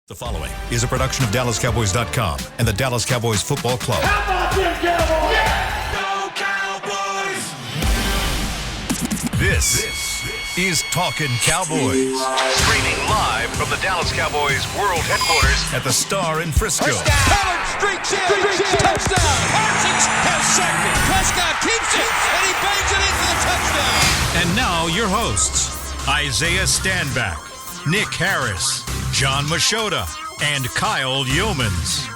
The following is a production of DallasCowboys.com and the Dallas Cowboys Football Club. How about them Cowboys? Yeah! Go Cowboys! This is Talkin Cowboys. Streaming live from the Dallas Cowboys World Headquarters at the Star in Frisco. Pollard streaks in. Touchdown. Parsons has sacked it. Prescott keeps it, and he bangs it in for the touchdown. And now your hosts, Isaiah Stanback, Nick Harris, John Machota, and Kyle Yeomans.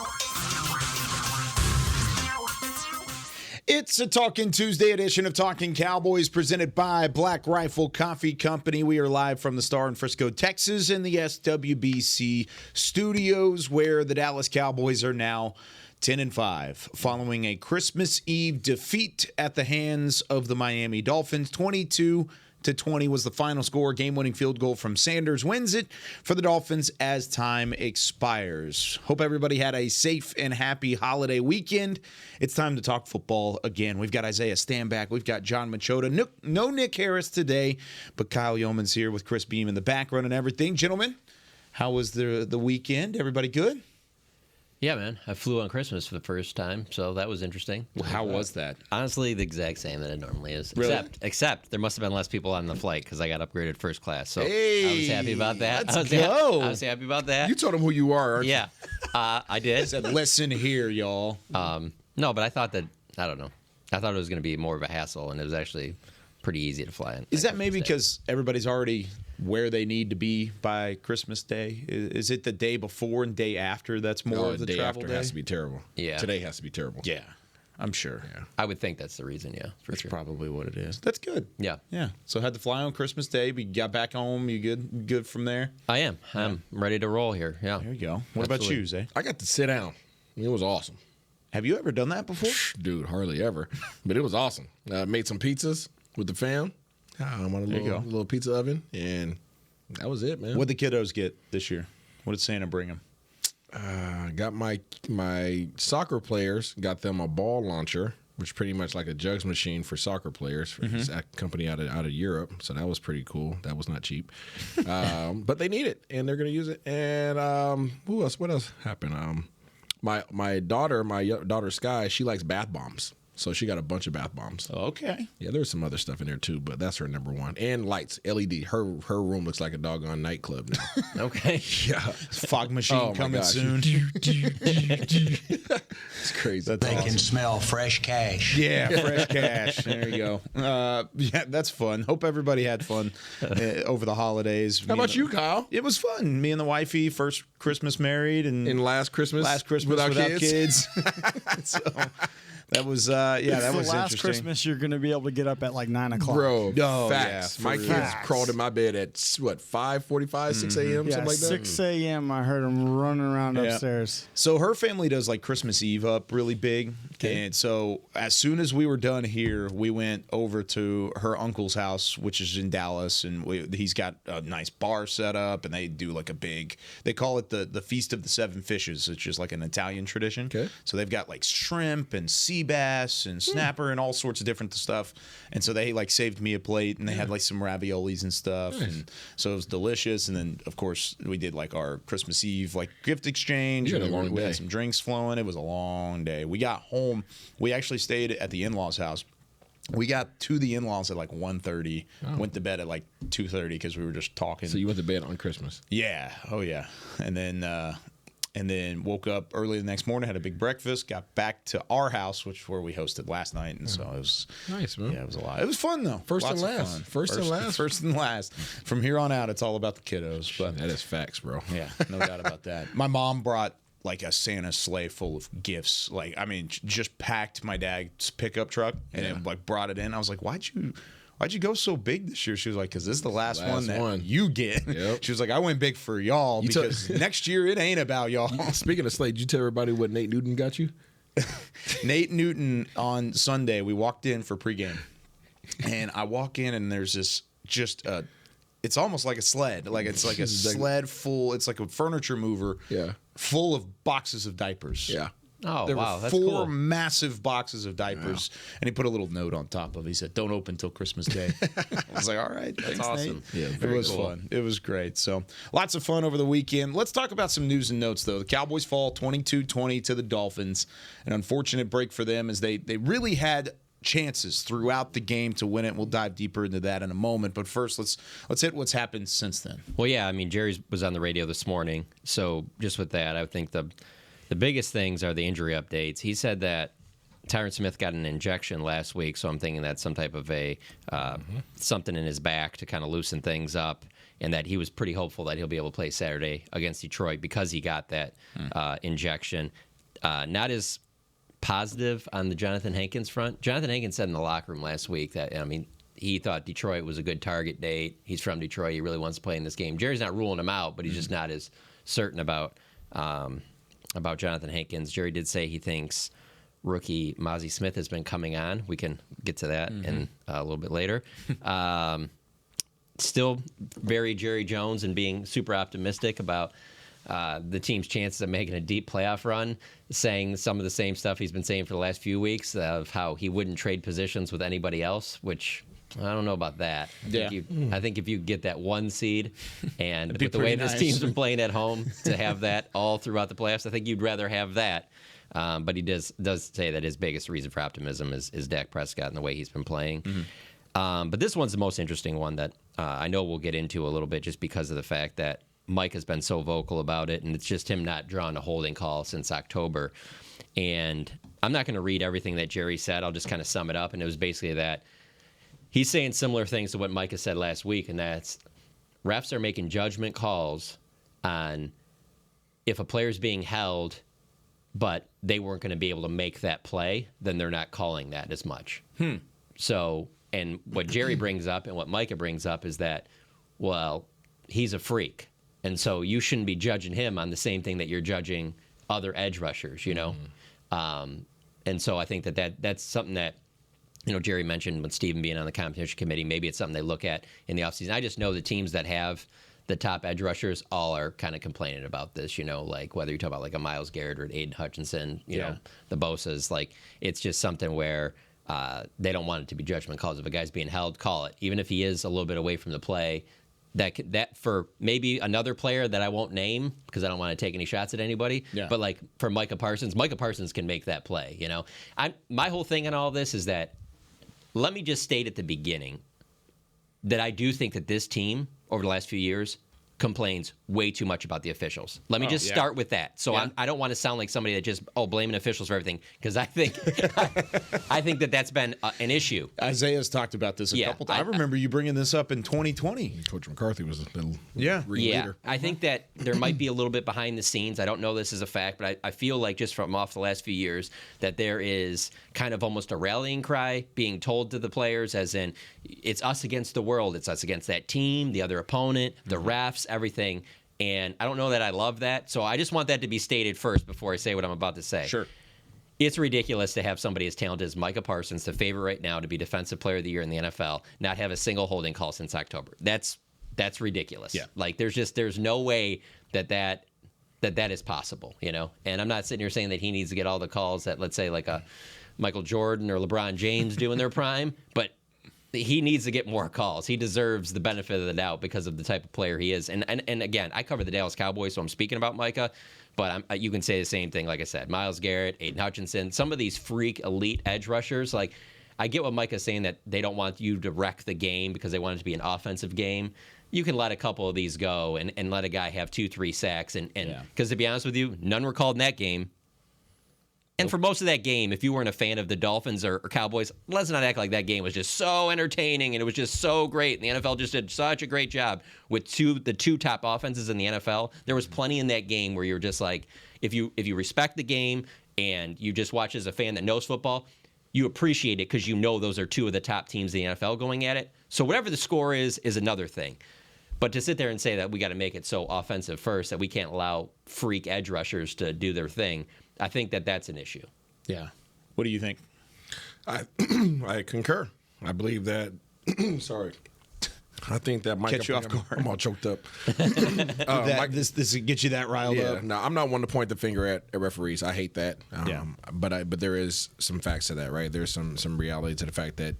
It's a Talkin' Tuesday edition of Talkin' Cowboys presented by Black Rifle Coffee Company. We are live from the Star in Frisco, Texas in the SWBC studios where the Dallas Cowboys are now 10-5 following a Christmas Eve defeat at the hands of the Miami Dolphins. 22-20 was the final score. Game-winning field goal from Sanders wins it for the Dolphins as time expires. Hope everybody had a safe and happy holiday weekend. It's time to talk football again. We've got Isaiah Stanback. We've got John Machota. No Nick Harris today, but Kyle Yeomans here with Chris Beam in the background and everything. Gentlemen, how was the weekend? Everybody good? Yeah, man. I flew on Christmas for the first time, so that was interesting. How was that? Honestly, the exact same that it normally is. Really? Except there must have been less people on the flight because I got upgraded first class. So Hey, I was happy about that. let's go. I was happy about that. You told him who you are, aren't you? Yeah, I did. Said, listen here, y'all. No, but I thought that, I don't know. I thought it was going to be more of a hassle, and it was actually pretty easy to fly in. Is that maybe because everybody's already where they need to be by Christmas Day? Is it the day before and day after that's more of the day travel after day? has to be terrible. Yeah. Today has to be terrible. Yeah, I'm sure. Yeah. I would think that's the reason, yeah, for That's sure. probably what it is. That's good. Yeah. Yeah. So had to fly on Christmas Day, but you got back home. You good from there? I am. I'm ready to roll here, yeah. There you go. What about you, Zay? I got to sit down. It was awesome. Have you ever done that before? Dude, hardly ever. But it was awesome. Made some pizzas with the fam. I'm on a There you go. little pizza oven, and that was it, man. What'd the kiddos get this year? What did Santa bring them? Got my soccer players, got them a ball launcher, which is pretty much like a jugs machine for soccer players. It's a company out of Europe, so that was pretty cool. That was not cheap. But they need it, and they're going to use it. And who else? What else happened? My daughter Sky, she likes bath bombs. So she got a bunch of bath bombs. Okay. Yeah, there's some other stuff in there too, but that's her number one. And lights, LED. Her room looks like a doggone nightclub now. Okay. Yeah. Fog machine coming gosh. soon. It's crazy. That's They awesome. can smell fresh cash. Yeah, fresh cash. There you go. Yeah, that's fun. Hope everybody had fun over the holidays. How about you, Kyle? It was fun. Me and the wifey, first Christmas married, and In last Christmas without kids. So that was, that It's was the last interesting. Christmas you're going to be able to get up at like 9 o'clock. Bro, Oh, facts. yeah, My for kids real. crawled in my bed at, 5:45, 6 a.m., Yeah, something like that? 6 a.m. I heard them running around Yeah. upstairs. So her family does like Christmas Eve up really big. Okay. And so as soon as we were done here, we went over to her uncle's house, which is in Dallas. And he's got a nice bar set up, and they do like a big, they call it the Feast of the Seven Fishes. It's just like an Italian tradition. Okay. So they've got like shrimp and sea bass and snapper and all sorts of different stuff. And so they like saved me a plate, and they had like some raviolis and stuff. Nice. And so it was delicious. And then of course we did like our Christmas Eve like gift exchange. You had a and long we day. had some drinks flowing. It was a long day. We got home. We actually stayed at the in-laws' house. We got to the in-laws at like 1:30. Went to bed at like 2:30 because we were just talking. So you went to bed on Christmas. Yeah. Oh yeah. And then woke up early the next morning, had a big breakfast, got back to our house, which is where we hosted last night, and so it was Nice, man. Yeah, it was a lot. It was fun though. First Lots and of last. fun. First and last. First and last. From here on out, it's all about the kiddos. But That is facts, bro. yeah, no doubt about that. My mom brought like a Santa sleigh full of gifts. Like, I mean, just packed my dad's pickup truck and Yeah. then, like brought it in. I was like, why'd you go so big this year? She was like, because this is the last one that you get. Yep. She was like, I went big for y'all because next year it ain't about y'all. Speaking of slate, did you tell everybody what Nate Newton got you? Nate Newton on Sunday, we walked in for pregame. And I walk in and there's this it's almost like a sled. Like it's like a sled full, it's like a furniture mover. Yeah. Full of boxes of diapers. Yeah. Oh, there wow, were that's 4 cool. massive boxes of diapers, and he put a little note on top of it. He said, "Don't open till Christmas Day." I was like, "All right, That's thanks, awesome. Nate." Yeah, It very was cool. fun. It was great. So lots of fun over the weekend. Let's talk about some news and notes, though. The Cowboys fall 22-20 to the Dolphins. An unfortunate break for them as they really had chances throughout the game to win it. We'll dive deeper into that in a moment. But first, let's hit what's happened since then. Well, yeah, I mean, Jerry was on the radio this morning. So just with that, I think the biggest things are the injury updates. He said that Tyron Smith got an injection last week, so I'm thinking that's some type of a something in his back to kind of loosen things up, and that he was pretty hopeful that he'll be able to play Saturday against Detroit because he got that injection. Not as positive on the Jonathan Hankins front. Jonathan Hankins said in the locker room last week that, I mean, he thought Detroit was a good target date. He's from Detroit. He really wants to play in this game. Jerry's not ruling him out, but he's just not as certain about Jonathan Hankins. Jerry did say he thinks rookie Mozzie Smith has been coming on. We can get to that in a little bit later. Still very Jerry Jones and being super optimistic about the team's chances of making a deep playoff run, saying some of the same stuff he's been saying for the last few weeks of how he wouldn't trade positions with anybody else, which I don't know about that. I think if you get that 1 seed, and with the way pretty this nice. team's been playing at home, to have that all throughout the playoffs, I think you'd rather have that. But he does say that his biggest reason for optimism is Dak Prescott and the way he's been playing. But this one's the most interesting one that I know we'll get into a little bit just because of the fact that Mike has been so vocal about it, and it's just him not drawing a holding call since October. And I'm not going to read everything that Jerry said. I'll just kind of sum it up. And it was basically that he's saying similar things to what Micah said last week, and that's refs are making judgment calls on if a player's being held, but they weren't going to be able to make that play, then they're not calling that as much. So, and what Jerry brings up and what Micah brings up is that, well, he's a freak. And so you shouldn't be judging him on the same thing that you're judging other edge rushers, you know? And so I think that's something that, you know, Jerry mentioned with Steven being on the competition committee. Maybe it's something they look at in the offseason. I just know the teams that have the top edge rushers all are kind of complaining about this, you know, like whether you're talking about like a Myles Garrett or an Aiden Hutchinson, you know, the Bosa's, like it's just something where they don't want it to be judgment calls. If a guy's being held, call it. Even if he is a little bit away from the play, that for maybe another player that I won't name because I don't want to take any shots at anybody. Yeah. But like for Micah Parsons can make that play. You know, my whole thing on all this is that let me just state at the beginning that I do think that this team over the last few years complains way too much about the officials. Let me just start with that. So I don't want to sound like somebody that just blaming officials for everything, because I think I think that's been an issue. Isaiah's talked about this a couple times. I remember you bringing this up in 2020. Coach McCarthy was a little leader. I think that there might be a little bit behind the scenes. I don't know this is a fact, but I feel like just from off the last few years that there is kind of almost a rallying cry being told to the players, as in it's us against the world. It's us against that team, the other opponent, the refs, everything. And I don't know that I love that. So I just want that to be stated first before I say what I'm about to say. Sure. It's ridiculous to have somebody as talented as Micah Parsons, the favorite right now to be Defensive Player of the Year in the NFL, not have a single holding call since October. That's ridiculous. Yeah. Like there's no way that is possible, you know? And I'm not sitting here saying that he needs to get all the calls that, let's say, like a Michael Jordan or LeBron James do in their prime, but he needs to get more calls. He deserves the benefit of the doubt because of the type of player he is. And again, I cover the Dallas Cowboys, so I'm speaking about Micah, but you can say the same thing, like I said. Myles Garrett, Aiden Hutchinson, some of these freak elite edge rushers, like I get what Micah's saying, that they don't want you to wreck the game because they want it to be an offensive game. You can let a couple of these go and let a guy have 2-3 sacks. And because to be honest with you, none were called in that game. And for most of that game, if you weren't a fan of the Dolphins or Cowboys, let's not act like that game was just so entertaining and it was just so great. And the NFL just did such a great job with the two top offenses in the NFL. There was plenty in that game where you're just like, if you respect the game and you just watch as a fan that knows football, you appreciate it because you know those are two of the top teams in the NFL going at it. So whatever the score is another thing. But to sit there and say that we got to make it so offensive first that we can't allow freak edge rushers to do their thing, I think that's an issue. Yeah. What do you think? I concur. I believe that. Sorry. I think that Micah catch you off guard? I'm all choked up. This get you that riled up. No, I'm not one to point the finger at referees. I hate that. But there is some facts to that, right? There's some reality to the fact that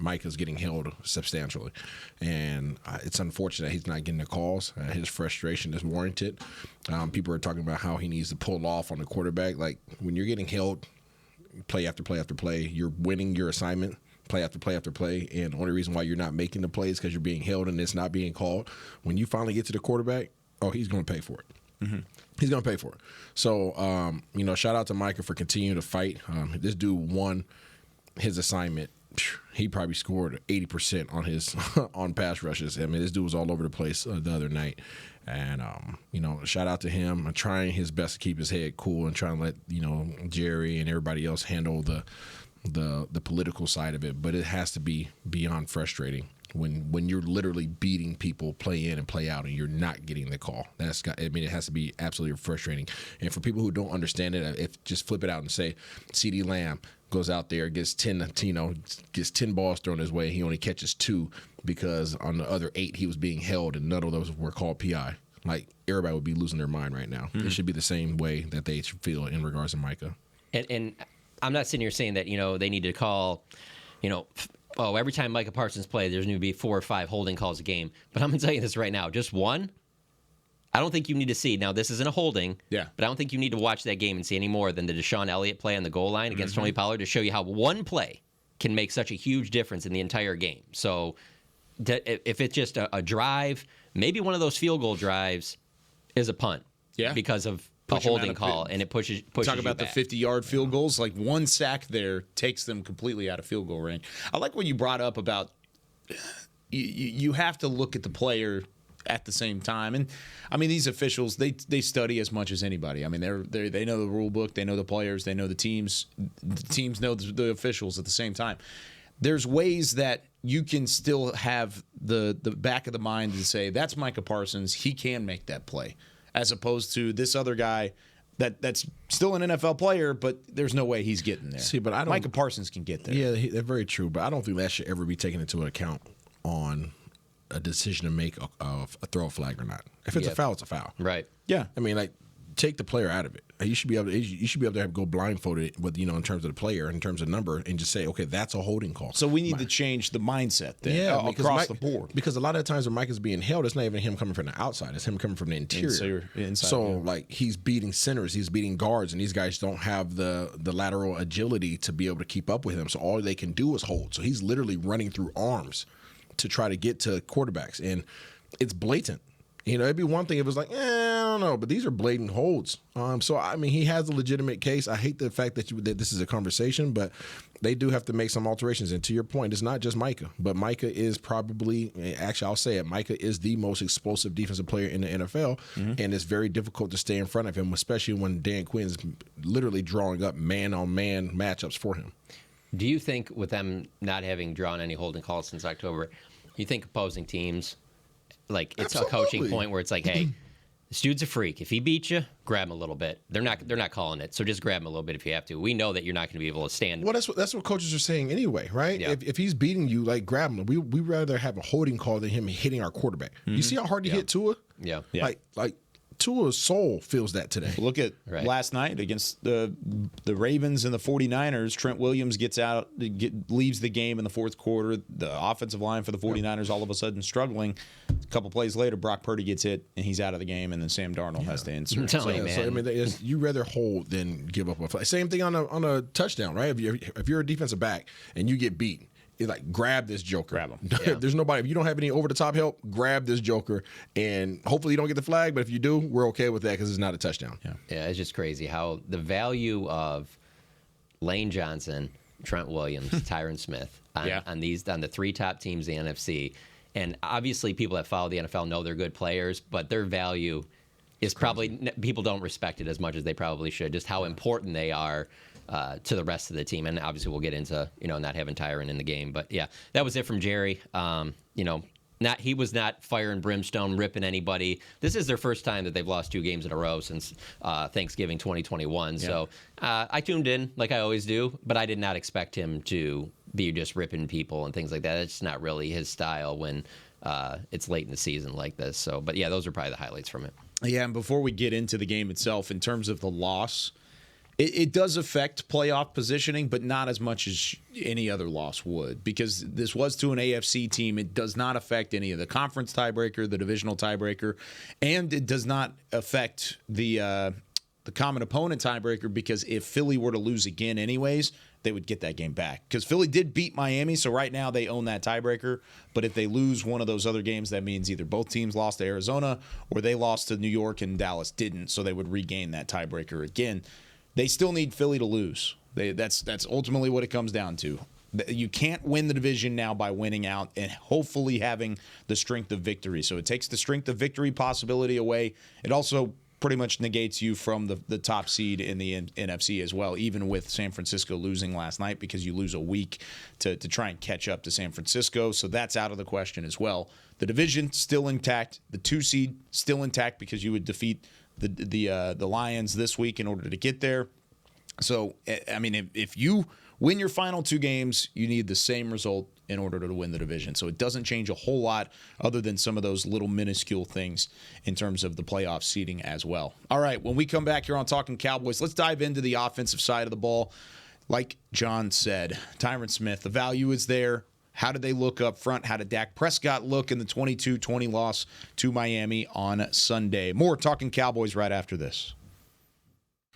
Micah's getting held substantially, and it's unfortunate he's not getting the calls. His frustration is warranted. People are talking about how he needs to pull off on the quarterback. Like, when you're getting held play after play after play, you're winning your assignment play after play after play, and the only reason why you're not making the plays because you're being held and it's not being called. When you finally get to the quarterback, he's going to pay for it. Mm-hmm. He's going to pay for it. So, shout out to Micah for continuing to fight. This dude won his assignment. He probably scored 80% on his on pass rushes. I mean, this dude was all over the place the other night. And, shout out to him. I'm trying his best to keep his head cool and trying to let, Jerry and everybody else handle the political side of it. But it has to be beyond frustrating when you're literally beating people play in and play out and you're not getting the call. It has to be absolutely frustrating. And for people who don't understand it, just flip it out and say CeeDee Lamb goes out there, gets 10 balls thrown his way. He only catches 2 because on the other 8 he was being held and none of those were called PI. Like, everybody would be losing their mind right now. Mm-hmm. It should be the same way that they should feel in regards to Micah. And I'm not sitting here saying that, they need to call, every time Micah Parsons plays, there's going to be 4 or 5 holding calls a game. But I'm going to tell you this right now. Just one, I don't think you need to see. Now, this isn't a holding, but I don't think you need to watch that game and see any more than the Deshaun Elliott play on the goal line against Tony Pollard to show you how one play can make such a huge difference in the entire game. So if it's just a drive, maybe one of those field goal drives is a punt because of a holding call, and it pushes Talk you about back. the 50-yard field goals. Like, one sack there takes them completely out of field goal range. I like what you brought up about you have to look at the player at the same time. And, I mean, these officials, they study as much as anybody. I mean, they know the rule book, they know the players, they know the teams. The teams know the officials at the same time. There's ways that you can still have the back of the mind to say, that's Micah Parsons, he can make that play, as opposed to this other guy that's still an NFL player, but there's no way he's getting there. See, but I don't. Micah Parsons can get there. Yeah, that's very true. But I don't think that should ever be taken into account on a decision to make of a throw flag or not. If it's a foul, it's a foul. Right. Yeah. I mean, like, take the player out of it. You should be able to go blindfolded with, in terms of the player, in terms of number, and just say, okay, that's a holding call. So we need to change the mindset then, across the board. Because a lot of the times when Mike is being held, it's not even him coming from the outside; it's him coming from the interior. Like, he's beating centers, he's beating guards, and these guys don't have the lateral agility to be able to keep up with him. So all they can do is hold. So he's literally running through arms to try to get to quarterbacks, and it's blatant. It'd be one thing if it was like, I don't know, but these are blatant holds. So, I mean, he has a legitimate case. I hate the fact that this is a conversation, but they do have to make some alterations. And to your point, it's not just Micah, but Micah is probably, actually, I'll say it, Micah is the most explosive defensive player in the NFL, and it's very difficult to stay in front of him, especially when Dan Quinn's literally drawing up man-on-man matchups for him. Do you think, with them not having drawn any holding calls since October, you think opposing teams, like, it's a coaching point where it's like, hey, this dude's a freak. If he beats you, grab him a little bit. They're not calling it, so just grab him a little bit if you have to. We know that you're not going to be able to stand. Well, that's what coaches are saying anyway, right? Yeah. If he's beating you, like, grab him. We rather have a holding call than him hitting our quarterback. You see how hard he hit Tua? Yeah. Like Tua's soul feels that today. Look at last night against the Ravens and the 49ers. Trent Williams leaves the game in the fourth quarter. The offensive line for the 49ers all of a sudden struggling. A couple plays later, Brock Purdy gets hit, and he's out of the game, and then Sam Darnold has to insert. I'm telling you, man. So, I mean, you rather hold than give up a play. Same thing on a touchdown, right? If you're a defensive back and you get beat, it's like, grab this joker. Grab him. Yeah. There's nobody. If you don't have any over-the-top help, grab this joker. And hopefully you don't get the flag, but if you do, we're okay with that because it's not a touchdown. Yeah, it's just crazy how the value of Lane Johnson, Trent Williams, Tyron Smith on the 3 top teams in the NFC. And obviously people that follow the NFL know they're good players, but their value is probably, people don't respect it as much as they probably should, just how important they are to the rest of the team. And obviously we'll get into, not having Tyron in the game. But yeah, that was it from Jerry. He was not fire and brimstone ripping anybody. This is their first time that they've lost 2 games in a row since Thanksgiving 2021. Yeah. So I tuned in like I always do, but I did not expect him to be just ripping people and things like that. It's not really his style when it's late in the season like this. So, but yeah, those are probably the highlights from it. Yeah, and before we get into the game itself, in terms of the loss, it does affect playoff positioning, but not as much as any other loss would, because this was to an AFC team. It does not affect any of the conference tiebreaker, the divisional tiebreaker, and it does not affect the common opponent tiebreaker, because if Philly were to lose again anyways, they would get that game back. Because Philly did beat Miami, so right now they own that tiebreaker. But if they lose one of those other games, that means either both teams lost to Arizona or they lost to New York and Dallas didn't, so they would regain that tiebreaker again. They still need Philly to lose. That's ultimately what it comes down to. You can't win the division now by winning out and hopefully having the strength of victory. So it takes the strength of victory possibility away. It also pretty much negates you from the top seed in the NFC as well, even with San Francisco losing last night, because you lose a week to try and catch up to San Francisco. So that's out of the question as well. The division still intact. The 2 seed still intact, because you would defeat the Lions this week in order to get there. So, I mean, if you win your final 2 games, you need the same result in order to win the division. So it doesn't change a whole lot other than some of those little minuscule things in terms of the playoff seeding as well. All right, when we come back here on Talkin' Cowboys, let's dive into the offensive side of the ball. Like John said, Tyron Smith, the value is there. How did they look up front? How did Dak Prescott look in the 22-20 loss to Miami on Sunday? More Talkin' Cowboys right after this.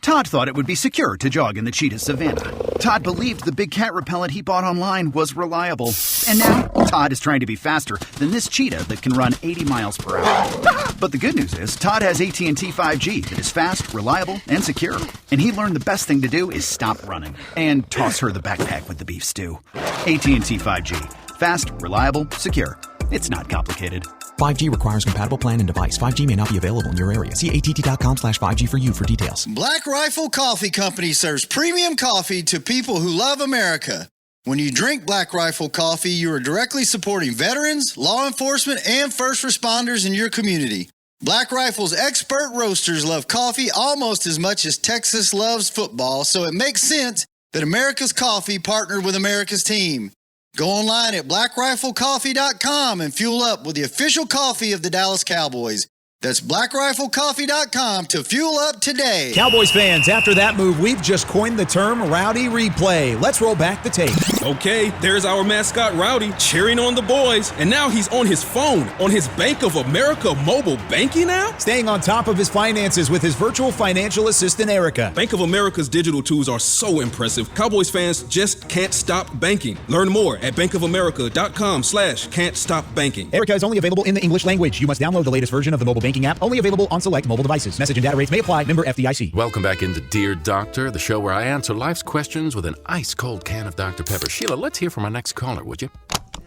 Todd thought it would be secure to jog in the cheetah savanna. Todd believed the big cat repellent he bought online was reliable. And now, Todd is trying to be faster than this cheetah that can run 80 miles per hour. But the good news is, Todd has AT&T 5G that is fast, reliable, and secure. And he learned the best thing to do is stop running and toss her the backpack with the beef stew. AT&T 5G. Fast, reliable, secure. It's not complicated. 5G requires compatible plan and device. 5G may not be available in your area. See att.com/5G for you for details. Black Rifle Coffee Company serves premium coffee to people who love America. When you drink Black Rifle coffee, you are directly supporting veterans, law enforcement, and first responders in your community. Black Rifle's expert roasters love coffee almost as much as Texas loves football, so it makes sense that America's Coffee partnered with America's team. Go online at blackriflecoffee.com and fuel up with the official coffee of the Dallas Cowboys. That's blackriflecoffee.com to fuel up today. Cowboys fans, after that move, we've just coined the term Rowdy Replay. Let's roll back the tape. Okay, there's our mascot Rowdy cheering on the boys. And now he's on his phone, on his Bank of America mobile banking app? Staying on top of his finances with his virtual financial assistant, Erica. Bank of America's digital tools are so impressive. Cowboys fans just can't stop banking. Learn more at bankofamerica.com/can't stop banking. Erica is only available in the English language. You must download the latest version of the mobile banking app, only available on select mobile devices. Message and data rates may apply. Member FDIC. Welcome back into Dear Doctor, the show where I answer life's questions with an ice-cold can of Dr. Pepper. Sheila, let's hear from our next caller, would you?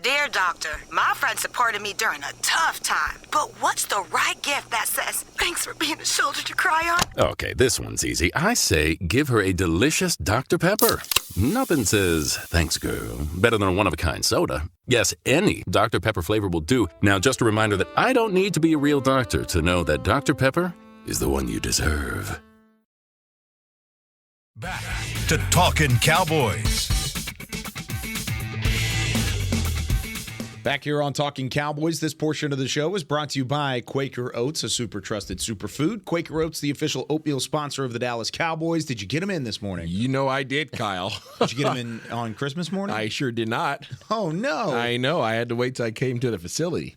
Dear Doctor, my friend supported me during a tough time, but what's the right gift that says, thanks for being a shoulder to cry on? Okay, this one's easy. I say give her a delicious Dr. Pepper. Nothing says, thanks, girl, better than a one-of-a-kind soda. Yes, any Dr. Pepper flavor will do. Now, just a reminder that I don't need to be a real doctor to know that Dr. Pepper is the one you deserve. Back to Talkin' Cowboys. Back here on Talking Cowboys, this portion of the show is brought to you by Quaker Oats, a super trusted superfood. Quaker Oats, the official oatmeal sponsor of the Dallas Cowboys. Did you get them in this morning? You know I did, Kyle. Did you get them in on Christmas morning? I sure did not. Oh, no. I know. I had to wait till I came to the facility.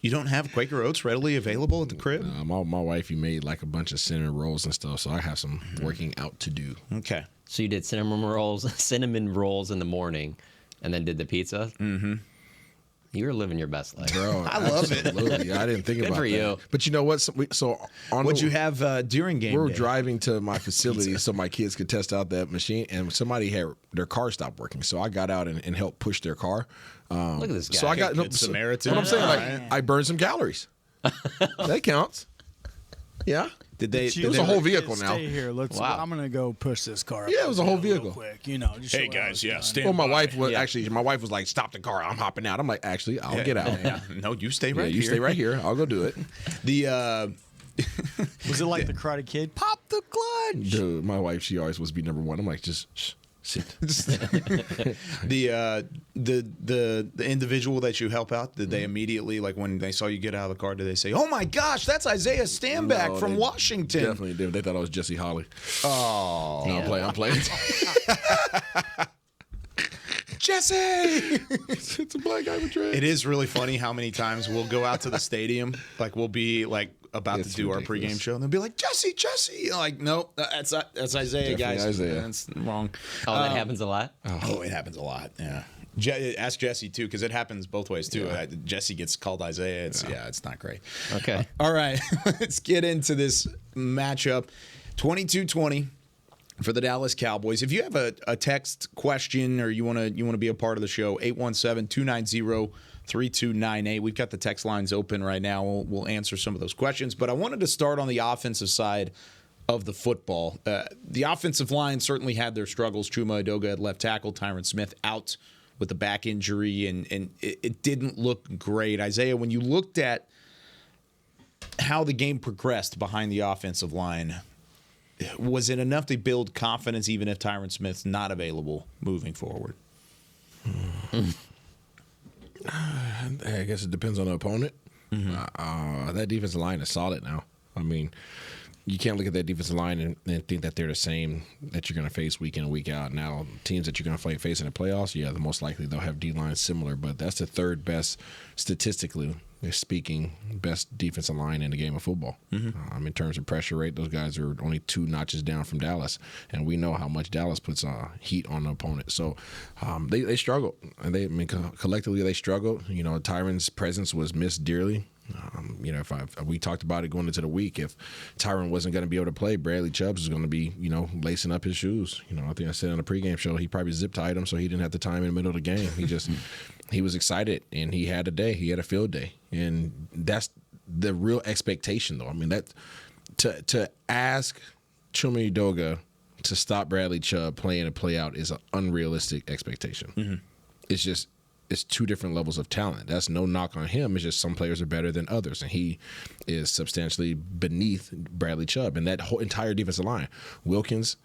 You don't have Quaker Oats readily available at the crib? My wifey made like a bunch of cinnamon rolls and stuff, so I have some working out to do. Okay. So you did cinnamon rolls in the morning, and then did the pizza? Mm-hmm. You were living your best life. Bro, I love it. Absolutely. I didn't think Good about for that. you. But you know what? What'd you have during game We were day? driving to my facility so my kids could test out that machine, and somebody had their car stopped working. So I got out and helped push their car. Look at this guy. So I got Good Samaritan. What I'm saying, Right. I burned some calories. That counts. Yeah. Did they? It was a whole vehicle now. Stay here. Wow. I'm gonna go push this car up. Yeah, it was a whole real vehicle. Quick, you know. Just Hey show what I guys, was yeah, doing. stand Well, my by. wife was my wife was like, "Stop the car! I'm hopping out." I'm like, "Actually, I'll get out." Yeah. No, you stay right you here. stay right here. I'll go do it. The Was it like the Karate Kid? Pop the clutch. Dude, my wife, she always wants to be number one. I'm like, just shh, Sit. The individual that you help out, did they immediately, like when they saw you get out of the car, did they say, "Oh my gosh, that's Isaiah Stanback from Washington"? Definitely did. They thought I was Jesse Holly. Oh, no, I'm playing. Jesse! It's a black guy with dreads. It is really funny how many times we'll go out to the stadium, like we'll be like about to do our pregame show, and they'll be like, Jesse. Like, nope, that's Isaiah, Definitely guys. Isaiah. That's wrong. Oh, that happens a lot? Oh, it happens a lot, yeah. Ask Jesse, too, because it happens both ways, too. Yeah. Jesse gets called Isaiah. It's not great. Okay. All right, let's get into this matchup. 22-20 for the Dallas Cowboys. If you have a text question or you want to be a part of the show, 817-290-3298. We've got the text lines open right now. We'll answer some of those questions. But I wanted to start on the offensive side of the football. The offensive line certainly had their struggles. Chuma Edoga at left tackle, Tyron Smith out with a back injury, and it didn't look great. Isaiah, when you looked at how the game progressed behind the offensive line, was it enough to build confidence even if Tyron Smith's not available moving forward? I guess it depends on the opponent. That defensive line is solid now. I mean, you can't look at that defensive line and think that they're the same that you're going to face week in and week out. Now, teams that you're going to face in the playoffs, the most likely they'll have D-lines similar, but that's the third best, statistically speaking, best defensive line in the game of football. In terms of pressure rate, those guys are only 2 notches down from Dallas, and we know how much Dallas puts heat on the opponent. So they struggled, and collectively they struggled. Tyron's presence was missed dearly. We talked about it going into the week. If Tyron wasn't going to be able to play, Bradley Chubbs was going to be, lacing up his shoes. I think I said on the pregame show he probably zip-tied him so he didn't have the time in the middle of the game. He was excited, and he had a day. He had a field day, and that's the real expectation, though. I mean, that to ask Chuma Edoga to stop Bradley Chubb playing a play out is an unrealistic expectation. It's 2 different levels of talent. That's no knock on him. It's just some players are better than others, and he is substantially beneath Bradley Chubb and that whole entire defensive line. Wilkins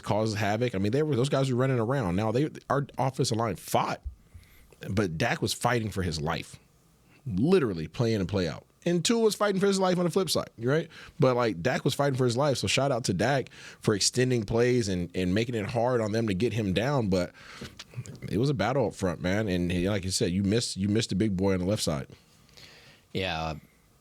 causes havoc. I mean, those guys were running around. Now our offensive line fought, but Dak was fighting for his life, literally play in and play out. And Tua was fighting for his life on the flip side, right? But Dak was fighting for his life. So shout out to Dak for extending plays and making it hard on them to get him down. But it was a battle up front, man. And like you said, you missed the big boy on the left side. Yeah,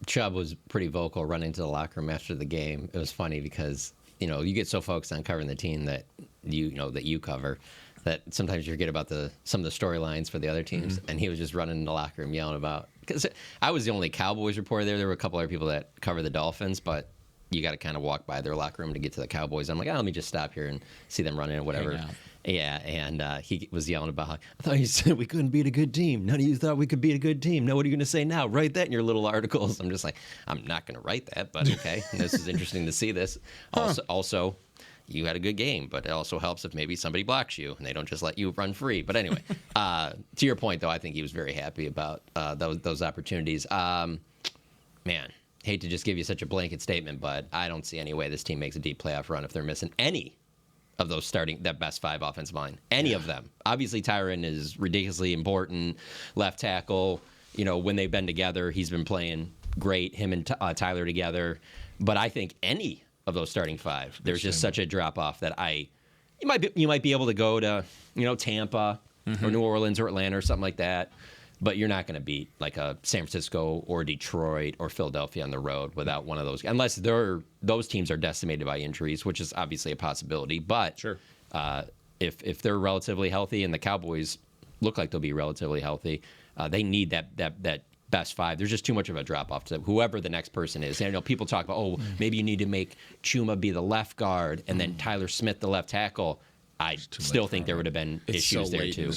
Chubb was pretty vocal running to the locker room after the game. It was funny because you get so focused on covering the team that you cover that sometimes you forget about some of the storylines for the other teams. And he was just running in the locker room yelling about. Because I was the only Cowboys reporter there. There were a couple other people that cover the Dolphins, but you got to kind of walk by their locker room to get to the Cowboys. I'm like, let me just stop here and see them running or whatever. Yeah, and he was yelling about, I thought you said we couldn't beat a good team. None of you thought we could beat a good team. Now what are you going to say now? Write that in your little articles. I'm just like, I'm not going to write that, but okay. This is interesting to see this. Also, you had a good game, but it also helps if maybe somebody blocks you and they don't just let you run free. But anyway, to your point, though, I think he was very happy about those opportunities. Man, hate to just give you such a blanket statement, but I don't see any way this team makes a deep playoff run if they're missing any of those that best 5 offensive line. Any of them. Obviously, Tyron is ridiculously important. Left tackle, when they've been together, he's been playing great, him and Tyler together. But I think any of those starting 5, there's just such a drop off that you might be able to go to Tampa or New Orleans or Atlanta or something like that, but you're not going to beat like a San Francisco or Detroit or Philadelphia on the road without one of those, unless those teams are decimated by injuries, which is obviously a possibility. But if they're relatively healthy, and the Cowboys look like they'll be relatively healthy, they need that best 5. There's just too much of a drop-off to whoever the next person is. And people talk about, maybe you need to make Chuma be the left guard and then Tyler Smith the left tackle. I still think there would have been issues there, too.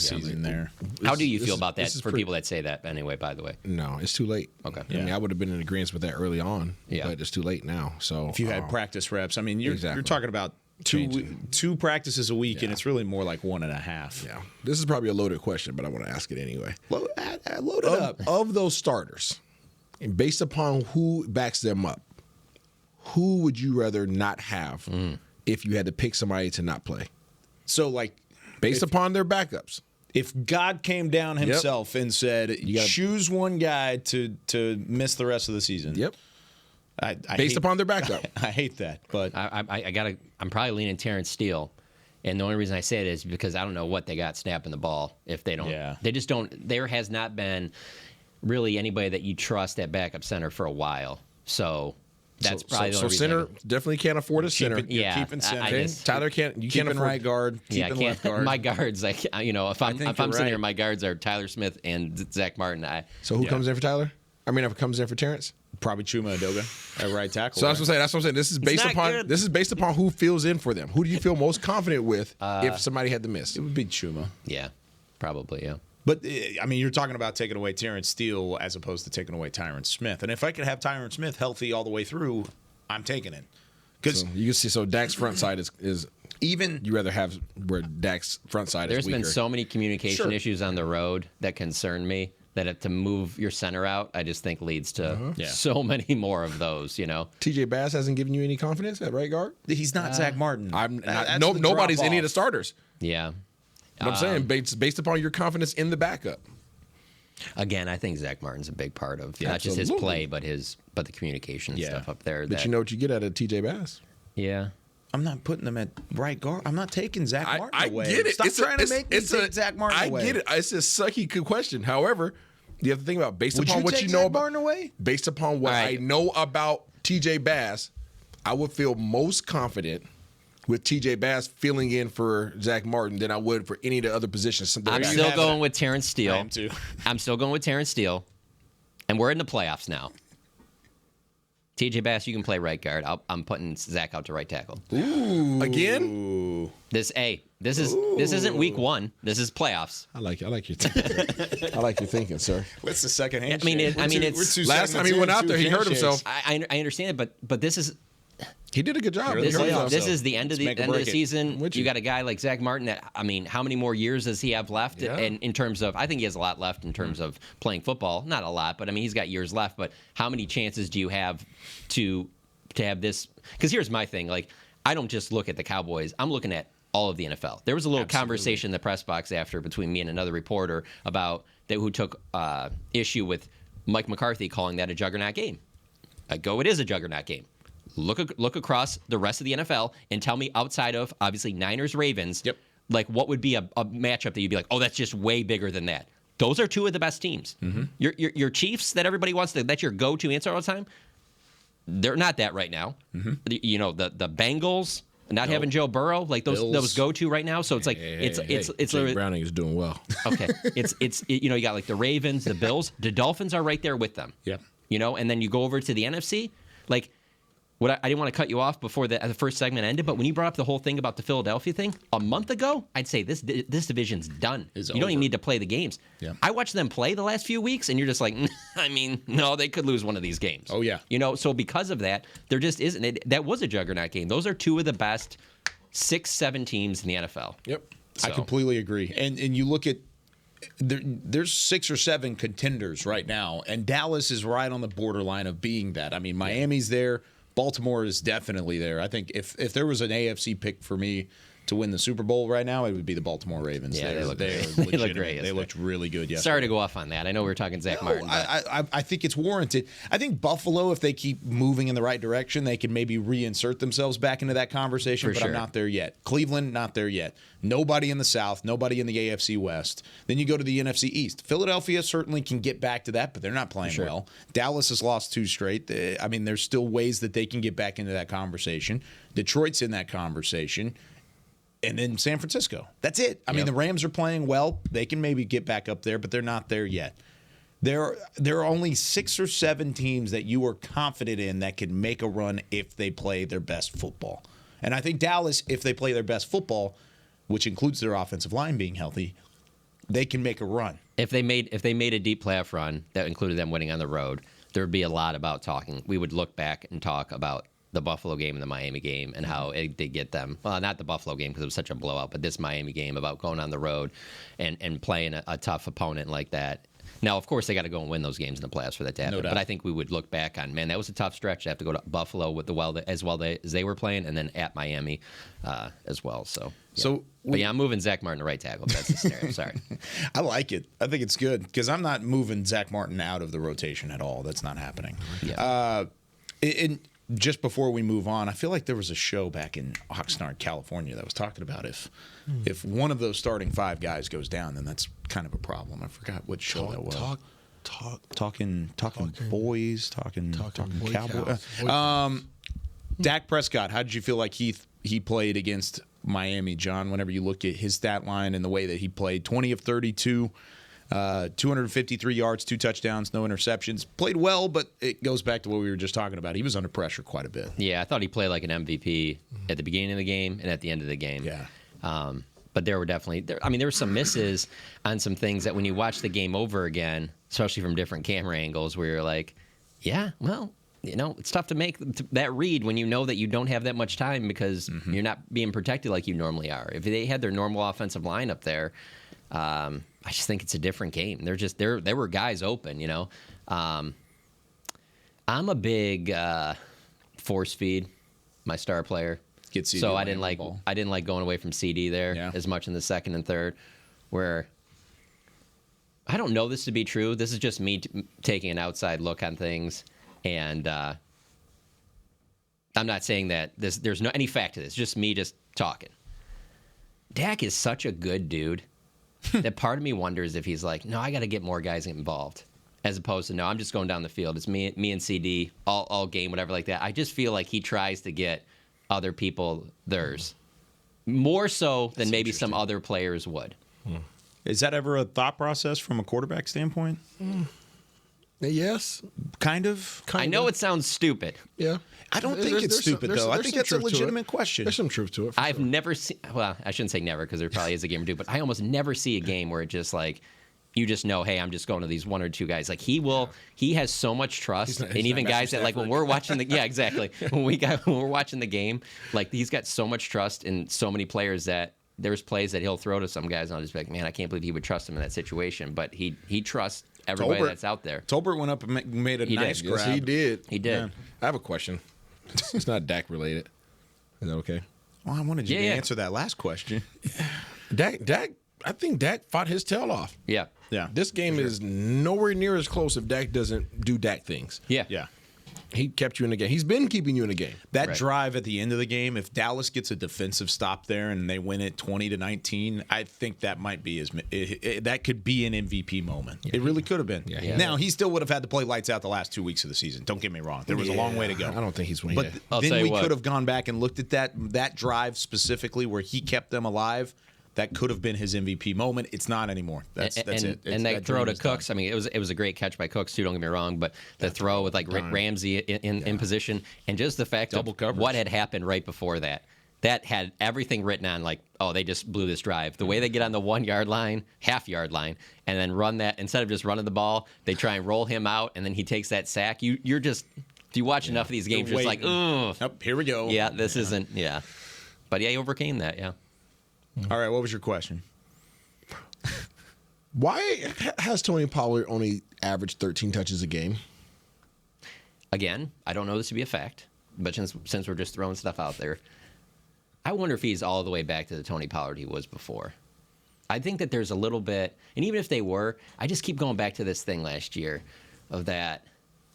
How do you feel about that for people that say that, anyway, by the way? No, it's too late. Okay. I mean, I would have been in agreement with that early on, but it's too late now. So if you had practice reps, I mean, you're talking about two practices a week, and it's really more like 1.5. Yeah. This is probably a loaded question, but I want to ask it anyway. Load it up. Of those starters, and based upon who backs them up, who would you rather not have if you had to pick somebody to not play? So, like, Based upon their backups. If God came down himself and said, choose one guy to miss the rest of the season. Yep. Based upon their backup. I hate that, but I'm probably leaning Terrence Steele. And the only reason I say it is because I don't know what they got snapping the ball if they don't. Yeah. They just don't. There has not been really anybody that you trust at backup center for a while. So that's probably the only reason. Center definitely can't afford a center. Keeping center. Okay. Tyler can't. You can't afford right guard. Keeping left guard. My guards, if I'm sitting here, my guards are Tyler Smith and Zach Martin. So who comes in for Tyler? I mean, if it comes in for Terrence. Probably Chuma Edoga at right tackle. So that's what I'm saying. This is based upon who fills in for them. Who do you feel most confident with if somebody had to miss? It would be Chuma. Yeah, probably. Yeah. But I mean, you're talking about taking away Terrence Steele as opposed to taking away Tyron Smith. And if I could have Tyron Smith healthy all the way through, I'm taking it. Because you can see. So Dak's front side is even. You rather have where Dak's front side is weaker. There's been so many communication issues on the road that concern me. That to move your center out, I just think leads to so many more of those. TJ Bass hasn't given you any confidence at right guard. He's not Zach Martin. Nobody's any of the starters. Yeah, but I'm saying based upon your confidence in the backup. Again, I think Zach Martin's a big part of not just his play, but the communication and stuff up there. But you know what you get out of TJ Bass. Yeah. I'm not putting them at right guard. I'm not taking Zach Martin away. I get it. Stop trying to make me take Zach Martin away. I get it. It's a sucky good question. However, you have to think about based upon what you know Zach about Martin away? Based upon what I know about TJ Bass, I would feel most confident with TJ Bass filling in for Zach Martin than I would for any of the other positions. I'm still going with Terrence Steele. I am too. I'm still going with Terrence Steele, and we're in the playoffs now. TJ Bass, you can play right guard. I'm putting Zach out to right tackle. Ooh. Again? This isn't week one. This is playoffs. I like your thinking. I like your thinking, sir. What's the second handshake? It's last time he went out there, he hurt himself. I understand it, but this is. He did a good job. This is the end of the season. You got a guy like Zach Martin that, how many more years does he have left? Yeah. And in terms of, I think he has a lot left in terms of playing football. Not a lot, but he's got years left. But how many chances do you have to have this? Because here's my thing. I don't just look at the Cowboys. I'm looking at all of the NFL. There was a little conversation in the press box after between me and another reporter about who took issue with Mike McCarthy calling that a juggernaut game. It is a juggernaut game. Look across the rest of the NFL and tell me outside of, obviously, Niners-Ravens, what would be a matchup that you'd be like, oh, that's just way bigger than that. Those are two of the best teams. Mm-hmm. Your Chiefs that everybody wants that's your go-to answer all the time, they're not that right now. Mm-hmm. The Bengals not having Joe Burrow, those go-to right now. So it's it's Jake Browning is doing well. Okay. You got the Ravens, the Bills, the Dolphins are right there with them. Yeah. And then you go over to the NFC, I didn't want to cut you off before the first segment ended, but when you brought up the whole thing about the Philadelphia thing a month ago, I'd say this division's done. You don't even need to play the games. Yeah. I watched them play the last few weeks, and you're just like, no, they could lose one of these games. Oh, yeah. So because of that, there just isn't. That was a juggernaut game. Those are two of the best 6-7 teams in the NFL. Yep. So. I completely agree. And you look at there's 6 or 7 contenders right now, and Dallas is right on the borderline of being that. Miami's there. Baltimore is definitely there. I think if there was an AFC pick for me to win the Super Bowl right now, it would be the Baltimore Ravens. Yeah, they look great. They looked really good yesterday. Sorry to go off on that. I know we were talking Zach Martin. I think it's warranted. I think Buffalo, if they keep moving in the right direction, they can maybe reinsert themselves back into that conversation, but I'm not there yet. Cleveland, not there yet. Nobody in the South, nobody in the AFC West. Then you go to the NFC East. Philadelphia certainly can get back to that, but they're not playing well. Dallas has lost 2 straight. There's still ways that they can get back into that conversation. Detroit's in that conversation. And then San Francisco. That's it. The Rams are playing well. They can maybe get back up there, but they're not there yet. There are only 6 or 7 teams that you are confident in that can make a run if they play their best football. And I think Dallas, if they play their best football, which includes their offensive line being healthy, they can make a run. If they made a deep playoff run that included them winning on the road, there would be a lot about talking. We would look back and talk about the Buffalo game and the Miami game and how it did get them. Well, not the Buffalo game because it was such a blowout, but this Miami game about going on the road and playing a tough opponent like that. Now, of course, they got to go and win those games in the playoffs for that to happen. No doubt. But I think we would look back on, man, that was a tough stretch to have to go to Buffalo with as well as they were playing, and then at Miami as well. So, yeah. But I'm moving Zach Martin to right tackle. That's the scenario. Sorry. I like it. I think it's good because I'm not moving Zach Martin out of the rotation at all. That's not happening. Yeah. And just before we move on, I feel like there was a show back in Oxnard, California that was talking about if one of those starting 5 guys goes down, then that's kind of a problem. I forgot what show that was. Talking Boys, talking Cowboys. Dak Prescott, how did you feel like he played against Miami, John? Whenever you look at his stat line and the way that he played, 20 of 32. 253 yards, 2 touchdowns, no interceptions. Played well, but it goes back to what we were just talking about. He was under pressure quite a bit. Yeah, I thought he played like an MVP at the beginning of the game and at the end of the game. Yeah. But there were definitely, there were some misses on some things that when you watch the game over again, especially from different camera angles, where you're like, yeah, well, it's tough to make that read when you know that you don't have that much time because you're not being protected like you normally are. If they had their normal offensive line up there, I just think it's a different game. There were guys open, I'm a big force feed, my star player. So I didn't like going away from CD there as much in the second and third, where I don't know this to be true. This is just me taking an outside look on things, and I'm not saying that there's no any fact to this. Just me just talking. Dak is such a good dude that part of me wonders if he's like, no, I got to get more guys involved, as opposed to, no, I'm just going down the field. It's me and CD all game, whatever like that. I just feel like he tries to get other people theirs more so than maybe some other players would. Is that ever a thought process from a quarterback standpoint? Yes. Kind of. I know it sounds stupid. Yeah. I don't think it's stupid, though. I think that's a legitimate question. There's some truth to it. I've never seen, well, I shouldn't say never because there probably is a game or two, but I almost never see a game where it just like, you just know, hey, I'm just going to these 1 or 2 guys. Like he has so much trust, and even guys that like when we're watching the exactly when we're watching the game, like he's got so much trust in so many players that there's plays that he'll throw to some guys, and I'll just be like, man, I can't believe he would trust him in that situation, but he trusts everybody that's out there. Tolbert went up and made a nice grab. Yes, he did. He did. Yeah. I have a question. It's not Dak related. Is that okay? Well, I wanted you to answer that last question. Dak. I think Dak fought his tail off. Yeah. This game is nowhere near as close if Dak doesn't do Dak things. Yeah. He kept you in the game. He's been keeping you in the game. That drive at the end of the game, if Dallas gets a defensive stop there and they win it 20-19, I think that might be that could be an MVP moment. Yeah. It really could have been. Yeah. Now, he still would have had to play lights out the last 2 weeks of the season. Don't get me wrong. There was a long way to go. I don't think he's winning. But then we could have gone back and looked at that drive specifically where he kept them alive. That could have been his MVP moment. It's not anymore. That's it. And that throw to Cooks, I mean, it was a great catch by Cooks too. Don't get me wrong, but the throw with like Ramsey in position, and just the fact of what had happened right before that had everything written on. Like, oh, they just blew this drive. The way they get on the 1 yard line, half-yard line, and then run that instead of just running the ball, they try and roll him out, and then he takes that sack. You're just, if you watch enough of these games, you're just like, oh, here we go. Yeah, this isn't. Yeah, but he overcame that. Yeah. All right, what was your question? Why has Tony Pollard only averaged 13 touches a game? Again, I don't know this to be a fact, but since we're just throwing stuff out there, I wonder if he's all the way back to the Tony Pollard he was before. I think that there's a little bit, and even if they were, I just keep going back to this thing last year of that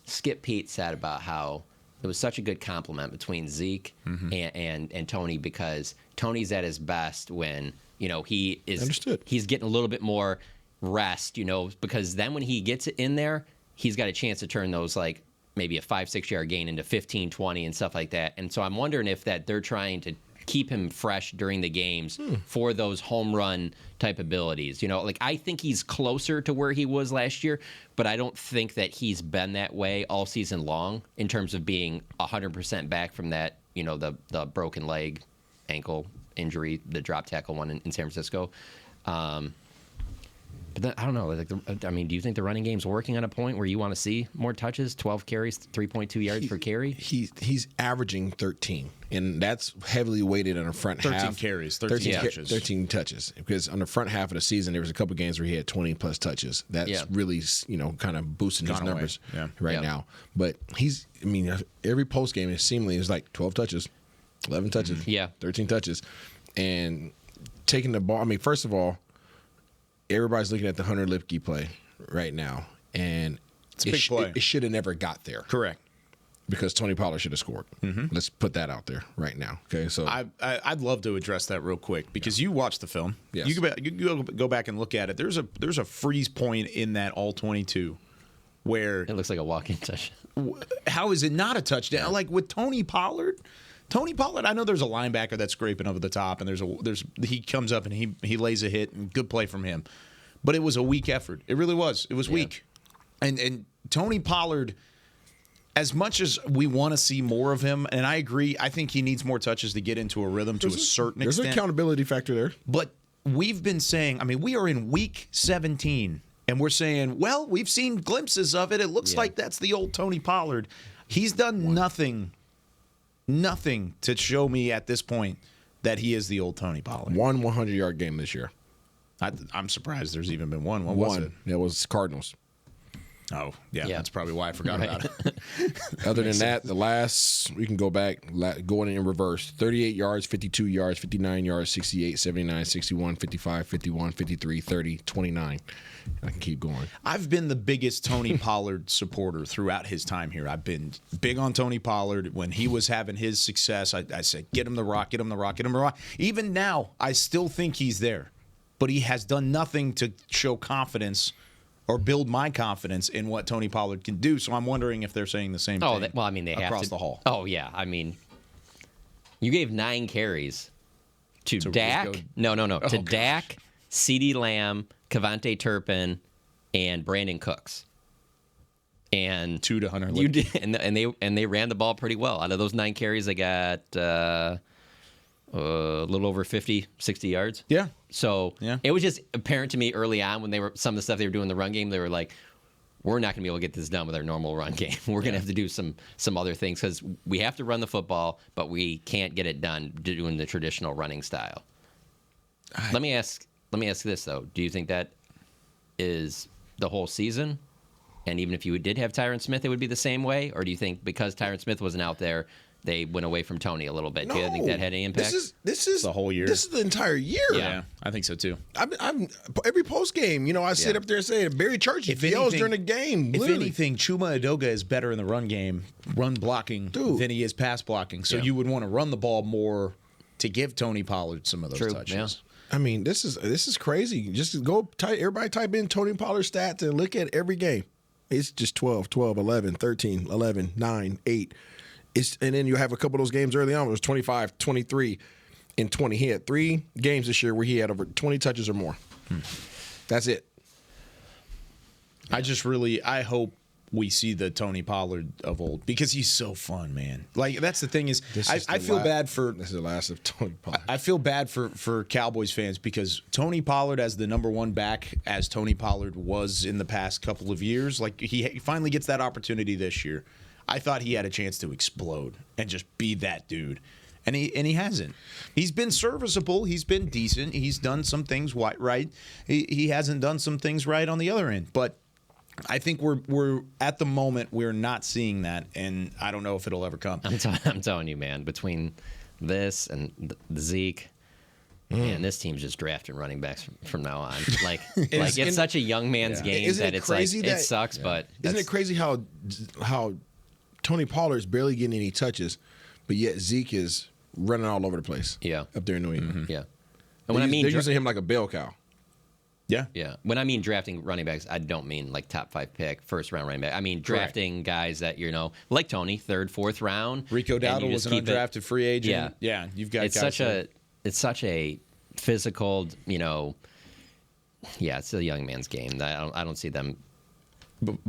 Skip Pete said about how it was such a good compliment between Zeke and Tony, because Tony's at his best when, he is understood. He's getting a little bit more rest, because then when he gets it in there, he's got a chance to turn those like maybe a 5-6 yard gain into 15, 20 and stuff like that. And so I'm wondering if that they're trying to keep him fresh during the games for those home run type abilities. Like I think he's closer to where he was last year, but I don't think that he's been that way all season long in terms of being 100% back from that, the broken leg, ankle injury, the drop tackle one in San Francisco. But But then, I don't know. Do you think the running game's working on a point where you want to see more touches? 12 carries, 3.2 yards per carry. He's averaging 13, and that's heavily weighted on the front 13 half. carries, 13 touches. 13 touches. Because on the front half of the season, there was a couple games where he had 20 plus touches. That's really kind of boosting his numbers right now. But every post game, it seemingly is like 12 touches, 11 touches, 13 touches, and taking the ball. First of all, everybody's looking at the Hunter Lipke play right now, and it's a big play. It should have never got there. Correct. Because Tony Pollard should have scored. Let's put that out there right now. Okay, so I'd love to address that real quick because you watched the film. Yes. You go back and look at it. There's a freeze point in that all 22 where it looks like a walking touch. How is it not a touchdown? Like with Tony Pollard, I know there's a linebacker that's scraping over the top, and he comes up and he lays a hit, and good play from him. But it was a weak effort. It really was. It was weak. And Tony Pollard, as much as we want to see more of him, and I agree, I think he needs more touches to get into a rhythm to a certain extent. There's an accountability factor there. But we've been saying, we are in week 17, and we're saying, well, we've seen glimpses of it. It looks like that's the old Tony Pollard. He's done nothing to show me at this point that he is the old Tony Pollard. One 100-yard game this year. I'm surprised there's even been one. What was it? It was Cardinals. Oh, yeah. That's probably why I forgot about it. Other than that, we can go back, going in reverse. 38 yards, 52 yards, 59 yards, 68, 79, 61, 55, 51, 53, 30, 29. I can keep going. I've been the biggest Tony Pollard supporter throughout his time here. I've been big on Tony Pollard. When he was having his success, I said, get him the rock, get him the rock, get him the rock. Even now, I still think he's there. But he has done nothing to show confidence or build my confidence in what Tony Pollard can do. So I'm wondering if they're saying the same thing they have across to, the hall. Oh, yeah. You gave 9 carries to Dak. To Dak, CeeDee Lamb, Kevontae Turpin, and Brandon Cooks. And 2 to Hunter. You did, and they ran the ball pretty well. Out of those 9 carries, they got a little over 50, 60 yards. Yeah. So it was just apparent to me early on when some of the stuff they were doing in the run game, they were like, we're not going to be able to get this done with our normal run game. We're going to have to do some other things because we have to run the football, but we can't get it done doing the traditional running style. Let me ask this, though. Do you think that is the whole season? And even if you did have Tyron Smith, it would be the same way? Or do you think because Tyron Smith wasn't out there, they went away from Tony a little bit? Do you think that had any impact? This is the whole year. This is the entire year. Yeah, I think so too. I'm every post game, I sit up there and say Barry Church yells during the game. If anything, Chuma Edoga is better in the run game, run blocking, than he is pass blocking. So you would want to run the ball more to give Tony Pollard some of those touches. Yeah. This is crazy. Just everybody type in Tony Pollard stats and look at every game. It's just 12, 12, 11, 13, 11, 9, 8. And then you have a couple of those games early on. It was 25, 23, and 20. He had 3 games this year where he had over 20 touches or more. That's it. I hope we see the Tony Pollard of old because he's so fun, man. Like, that's the thing is, I feel bad for. This is the last of Tony Pollard. I feel bad for Cowboys fans because Tony Pollard as the number 1 back, as Tony Pollard was in the past couple of years, like he finally gets that opportunity this year. I thought he had a chance to explode and just be that dude. And he hasn't. He's been serviceable. He's been decent. He's done some things right. He hasn't done some things right on the other end. But I think we're at the moment we're not seeing that, and I don't know if it'll ever come. I'm telling you, man, between this and the Zeke, man, this team's just drafting running backs from now on. It's such a young man's game that it's crazy it sucks, but isn't it crazy how Tony Pollard's barely getting any touches, but yet Zeke is running all over the place. Yeah, up there in New England. Yeah, and they're using him like a bell cow. Yeah. When I mean drafting running backs, I don't mean like top 5 pick, first round running back. I mean drafting guys that like Tony, 3rd, 4th round. Rico Dowdle was an undrafted free agent. Yeah. You've got it's such a physical. It's a young man's game. I don't see them.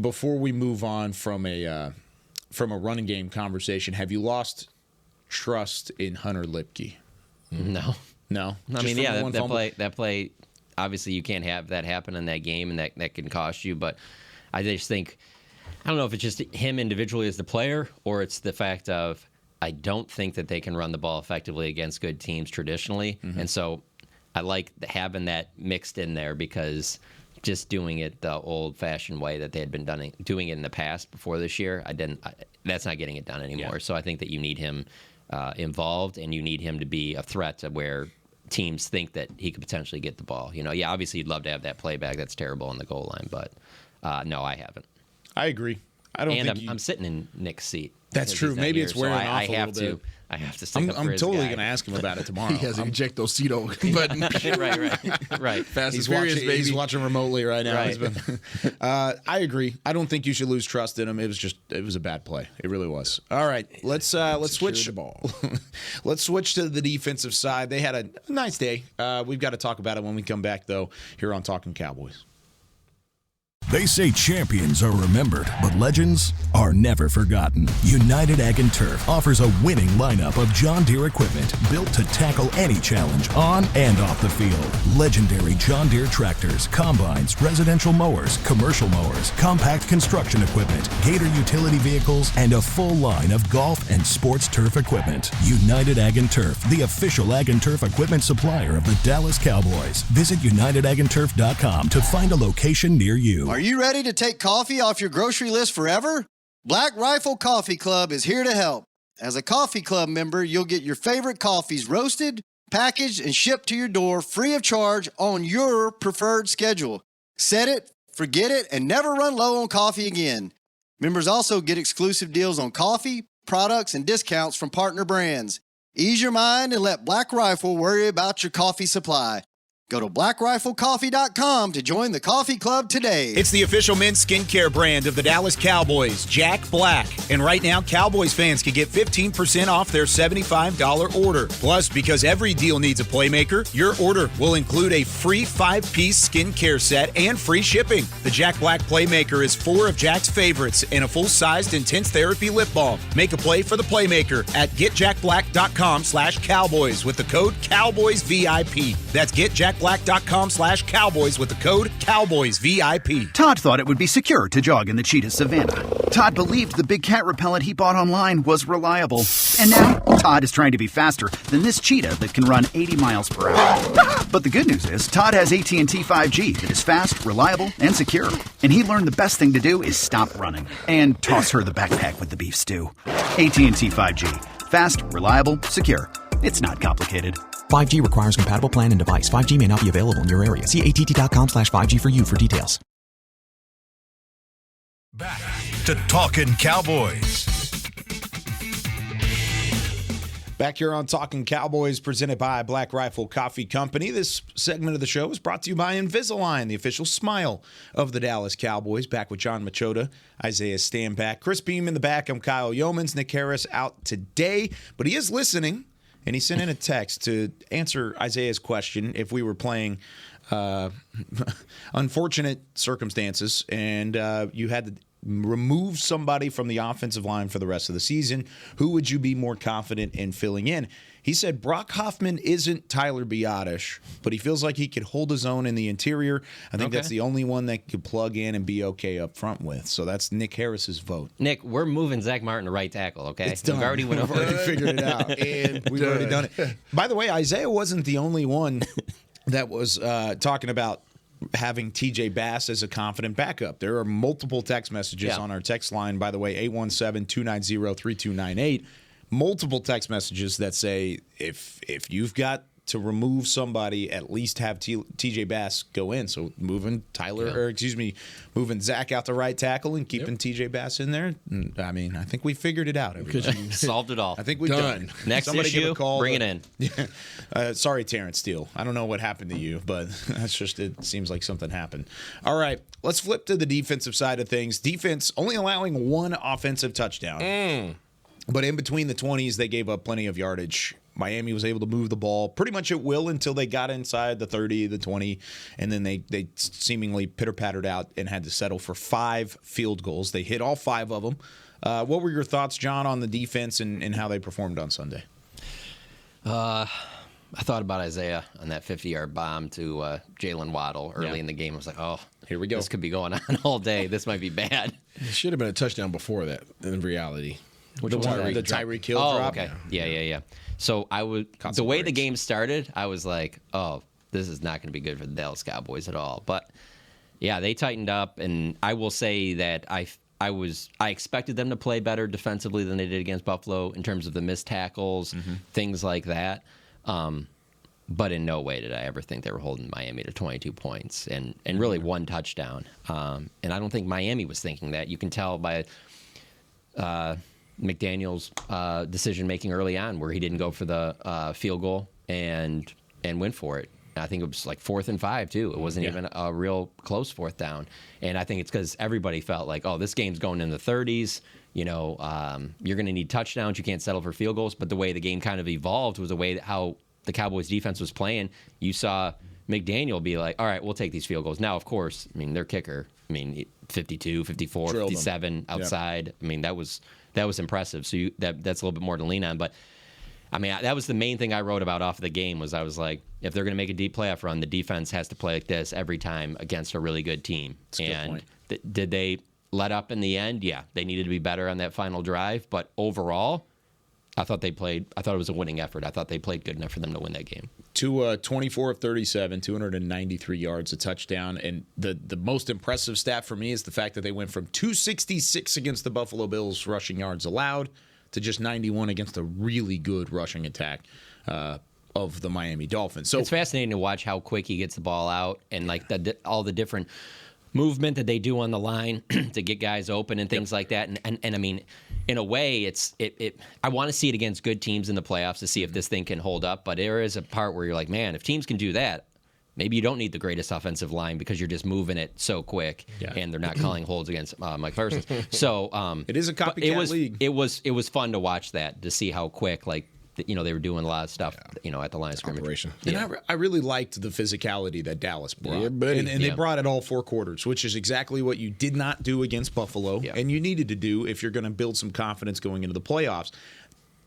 Before we move on from a running game conversation, have you lost trust in Hunter Lipke? No. No. I mean, that play. obviously you can't have that happen in that game, and that can cost you. But I just think, I don't know if it's just him individually as the player, or it's the fact of I don't think that they can run the ball effectively against good teams traditionally. And so I like having that mixed in there, because just doing it the old-fashioned way that they had been doing it in the past before this year, that's not getting it done anymore. So I think that you need him involved, and you need him to be a threat to where teams think that he could potentially get the ball. Obviously you'd love to have that playback that's terrible on the goal line, but no, I haven't. I agree. I'm sitting in Nick's seat. That's true. Maybe it's wearing off a little bit. I have to stick up for I'm his totally guy. going to ask him about it tomorrow. He has an ejectocito button. right. Fast He's and Furious, watching, baby. he's watching remotely right now. Right. I agree. I don't think you should lose trust in him. It was a bad play. It really was. All right, let's switch the ball. Let's switch to the defensive side. They had a nice day. We've got to talk about it when we come back, though, here on Talkin Cowboys. They say champions are remembered, but legends are never forgotten. United Ag & Turf offers a winning lineup of John Deere equipment built to tackle any challenge on and off the field. Legendary John Deere tractors, combines, residential mowers, commercial mowers, compact construction equipment, Gator utility vehicles, and a full line of golf and sports turf equipment. United Ag & Turf, the official Ag & Turf equipment supplier of the Dallas Cowboys. Visit unitedagandturf.com to find a location near you. Are you ready to take coffee off your grocery list forever? Black Rifle Coffee Club is here to help. As a coffee club member, you'll get your favorite coffees roasted, packaged, and shipped to your door free of charge on your preferred schedule. Set it, forget it, and never run low on coffee again. Members also get exclusive deals on coffee, products, and discounts from partner brands. Ease your mind and let Black Rifle worry about your coffee supply. Go to blackriflecoffee.com to join the coffee club today. It's the official men's skincare brand of the Dallas Cowboys, Jack Black. And right now, Cowboys fans can get 15% off their $75 order. Plus, because every deal needs a playmaker, your order will include a free 5-piece skincare set and free shipping. The Jack Black Playmaker is 4 of Jack's favorites and a full-sized intense therapy lip balm. Make a play for the playmaker at getjackblack.com/Cowboys with the code CowboysVIP. That's getjackblack.com/Cowboys with the code CowboysVIP. Todd thought it would be secure to jog in the cheetah savanna. Todd believed the big cat repellent he bought online was reliable. And now, Todd is trying to be faster than this cheetah that can run 80 miles per hour. But the good news is, Todd has AT&T 5G that is fast, reliable, and secure. And he learned the best thing to do is stop running and toss her the backpack with the beef stew. AT&T 5G. Fast, reliable, secure. It's not complicated. 5G requires compatible plan and device. 5G may not be available in your area. See att.com/5G for you for details. Back to Talkin Cowboys. Back here on Talkin Cowboys, presented by Black Rifle Coffee Company. This segment of the show is brought to you by Invisalign, the official smile of the Dallas Cowboys. Back with John Machota, Isaiah Stanback, Chris Beam in the back. I'm Kyle Yeomans. Nick Harris out today, but he is listening, and he sent in a text to answer Isaiah's question if we were playing unfortunate circumstances and you had to remove somebody from the offensive line for the rest of the season, who would you be more confident in filling in? He said Brock Hoffman isn't Tyler Biadasz, but he feels like he could hold his own in the interior. I think that's the only one that could plug in and be okay up front with. So that's Nick Harris's vote. Nick, we're moving Zach Martin to right tackle, okay? It's done. We've already went over We've already figured it out, and we've already done it. By the way, Isaiah wasn't the only one that was talking about having TJ Bass as a confident backup. There are multiple text messages on our text line, by the way, 817-290-3298. Multiple text messages that say if you've got to remove somebody, at least have TJ Bass go in. So moving moving Zach out to right tackle and keeping TJ Bass in there. I mean, I think we figured it out. Solved it all. I think we've done. Next Somebody issue, give a call bring it in. Sorry, Terrence Steele. I don't know what happened to you, but that's just, it seems like something happened. All right, let's flip to the defensive side of things. Defense only allowing one offensive touchdown. But in between the 20s, they gave up plenty of yardage. Miami was able to move the ball pretty much at will until they got inside the 30, the 20, and then they seemingly pitter-pattered out and had to settle for 5 field goals. They hit all 5 of them. What were your thoughts, John, on the defense and how they performed on Sunday? I thought about Isaiah on that 50-yard bomb to Jalen Waddle early in the game. I was like, oh, here we go. This could be going on all day. This might be bad. It should have been a touchdown before that, in reality. The Tyreek Hill drop? Okay. Yeah. So the way the game started, I was like, oh, this is not going to be good for the Dallas Cowboys at all. But, yeah, they tightened up, and I will say that I expected them to play better defensively than they did against Buffalo in terms of the missed tackles, things like that. But in no way did I ever think they were holding Miami to 22 points and really one touchdown. And I don't think Miami was thinking that. You can tell by McDaniel's decision-making early on where he didn't go for the field goal and went for it. I think it was like 4th and 5, too. It wasn't even a real close 4th down. And I think it's because everybody felt like, oh, this game's going in the 30s. You know, you're going to need touchdowns. You can't settle for field goals. But the way the game kind of evolved was the way that how the Cowboys defense was playing. You saw McDaniel be like, all right, we'll take these field goals. Now, of course, I mean, their kicker, 52, 54, Drilled 57 outside. Yep. I mean, that was impressive. So that's a little bit more to lean on. But, I mean, that was the main thing I wrote about off the game was I was like, if they're going to make a deep playoff run, the defense has to play like this every time against a really good team. That's a good point. Did they let up in the end? Yeah, they needed to be better on that final drive. But overall, I thought it was a winning effort. I thought they played good enough for them to win that game. 24 of 37, 293 yards, a touchdown. And the most impressive stat for me is the fact that they went from 266 against the Buffalo Bills rushing yards allowed to just 91 against a really good rushing attack of the Miami Dolphins. So it's fascinating to watch how quick he gets the ball out and like all the different movement that they do on the line to get guys open and things like that. And I mean, in a way, I want to see it against good teams in the playoffs to see if this thing can hold up. But there is a part where you're like, man, if teams can do that, maybe you don't need the greatest offensive line because you're just moving it so quick and they're not calling holds against Micah Parsons. So it is a copycat league. It was fun to watch that, to see how quick, like, they were doing a lot of stuff, at the line of scrimmage. And I really liked the physicality that Dallas brought. Yeah, buddy. And they brought it all 4 quarters, which is exactly what you did not do against Buffalo, and you needed to do if you're going to build some confidence going into the playoffs.